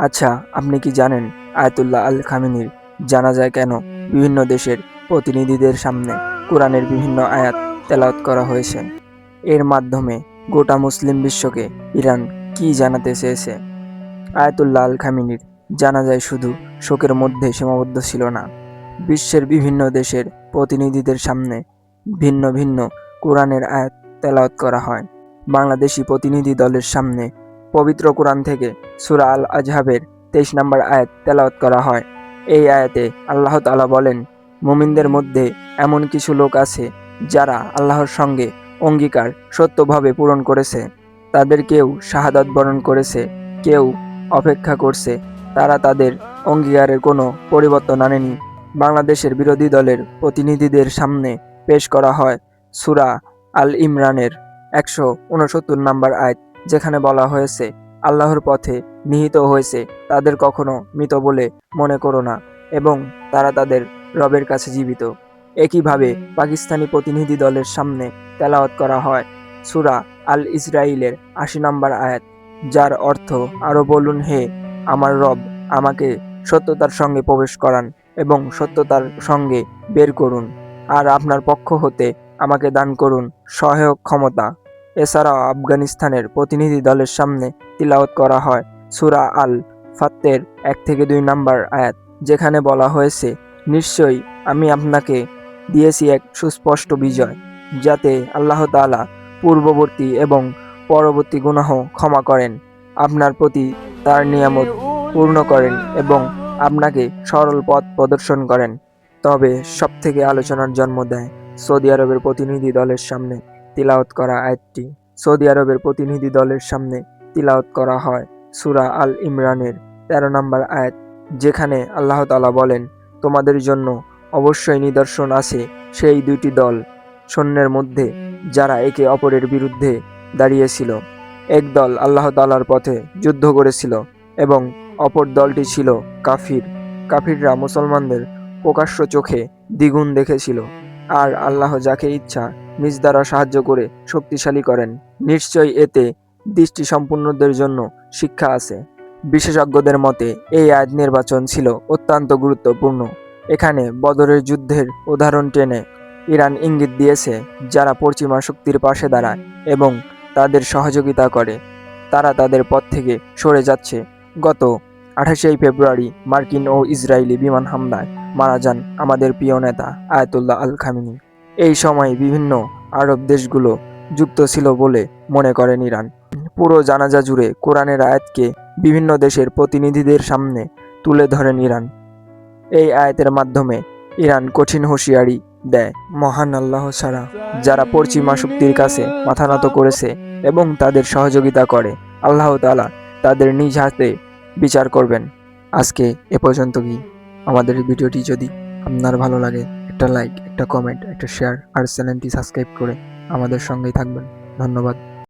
আচ্ছা, আপনি কি জানেন আয়াতুল্লাহ আল খামেনির জানাজায় কেন বিভিন্ন দেশের প্রতিনিধিদের সামনে কোরআনের বিভিন্ন আয়াত তেলাওয়াত করা হয়েছে? এর মাধ্যমে গোটা মুসলিম বিশ্বকে ইরান কি জানাতে চেয়েছে? আয়াতুল্লাহ আল খামেনির জানাজায় শুধু শোকের মধ্যে সীমাবদ্ধ ছিল না, বিশ্বের বিভিন্ন দেশের প্রতিনিধিদের সামনে ভিন্ন ভিন্ন কোরআনের আয়াত তেলাওয়াত করা হয়। বাংলাদেশি প্রতিনিধি দলের সামনে পবিত্র কোরআন থেকে সূরা আল আজহাবের 23 নম্বর আয়াত তেলাওয়াত করা হয়। এই আয়াতে আল্লাহ তাআলা বলেন, মুমিনদের মধ্যে এমন কিছু লোক আছে যারা আল্লাহর সঙ্গে অঙ্গীকার সত্যভাবে পূরণ করেছে। তাদের কেউ শাহাদাত বরণ করেছে, কেউ অপেক্ষা করছে। তারা তাদের অঙ্গীকারের কোনো পরিবর্তন আনেনি। বাংলাদেশের বিরোধী দলের প্রতিনিধিদের সামনে পেশ করা হয় সূরা আল ইমরানের 169 নম্বর আয়াত, যেখানে বলা হয়েছে, আল্লাহর পথে নিহিত হয়েছে তাদের কখনো মৃত বলে মনে করো না এবং তারা তাদের রবের কাছে জীবিত। একইভাবে পাকিস্তানি প্রতিনিধি দলের সামনে তেলাওয়াত করা হয় সূরা আল ইসরাইলের 80 নম্বর আয়াত, যার অর্থ, আরো বলুন, হে আমার রব, আমাকে সত্যতার সঙ্গে প্রবেশ করান এবং সত্যতার সঙ্গে বের করুন, আর আপনার পক্ষ হতে আমাকে দান করুন সহায়ক ক্ষমতা। এছাড়াও আফগানিস্তানের প্রতিনিধি দলের সামনে তিলাওয়াত করা হয় সূরা আল ফাত্তের 1-2 নম্বর আয়াত, যেখানে বলা হয়েছে, নিশ্চয়ই আমি আপনাকে দিয়েছি এক সুস্পষ্ট বিজয়, যাতে আল্লাহ তাআলা পূর্ববর্তী এবং পরবর্তী গুনাহ ক্ষমা করেন, আপনার প্রতি তার নিয়ামত পূর্ণ করেন এবং আপনাকে সরল পথ প্রদর্শন করেন। তবে সবথেকে আলোচনার জন্ম দেয় সৌদি আরবের প্রতিনিধি দলের সামনে তিলাওয়াত করা আয়াতটি। সৌদি আরবের প্রতিনিধি দলের সামনে তিলাওয়াত করা হয় সূরা আল ইমরানের 13 নম্বর আয়াত, যেখানে আল্লাহ তাআলা বলেন, তোমাদের জন্য অবশ্যই নিদর্শন আছে সেই দুইটি দল সৈন্যের মধ্যে যারা একে অপরের বিরুদ্ধে দাঁড়িয়েছিল। এক দল আল্লাহ তাআলার পথে যুদ্ধ করেছিল এবং অপর দলটি ছিল কাফির। কাফিররা মুসলমানদের প্রকাশ্য চোখে দ্বিগুণ দেখেছিল, আর আল্লাহ যাকে ইচ্ছা নিজ দ্বারা সাহায্য করে শক্তিশালী করেন। নিশ্চয়ই এতে দৃষ্টি সম্পন্নদের জন্য শিক্ষা আছে। বিশেষজ্ঞদের মতে এই আয়াত নির্বাচন ছিল অত্যন্ত গুরুত্বপূর্ণ। এখানে বদরের যুদ্ধের উদাহরণ টেনে ইরান ইঙ্গিত দিয়েছে, যারা পশ্চিমা শক্তির পাশে দাঁড়ায় এবং তাদের সহযোগিতা করে, তারা তাদের পথ থেকে সরে যাচ্ছে। গত 28 ফেব্রুয়ারি মার্কিন ও ইসরায়েলি বিমান হামলায় মারা যান আমাদের প্রিয় নেতা আয়াতুল্লাহ আল খামেনি। এই সময় বিভিন্ন আরব দেশগুলো যুক্ত ছিল বলে মনে করেন ইরান। পুরো জানাজা জুড়ে কোরআনের আয়াতকে বিভিন্ন দেশের প্রতিনিধিদের সামনে তুলে ধরেন ইরান। এই আয়াতের মাধ্যমে ইরান কঠিন হুঁশিয়ারি দেয়, মহান আল্লাহ ছাড়া যারা পশ্চিমা শক্তির কাছে মাথা নত করেছে এবং তাদের সহযোগিতা করে, আল্লাহ তাআলা তাদের নিজ হাতে বিচার করবেন। আজকে এ পর্যন্তই। আমাদের ভিডিওটি যদি আপনার ভালো লাগে, একটা লাইক, একটা কমেন্ট, একটা শেয়ার আর চ্যানেলটি সাবস্ক্রাইব করে আমাদের সঙ্গেই থাকবেন। ধন্যবাদ।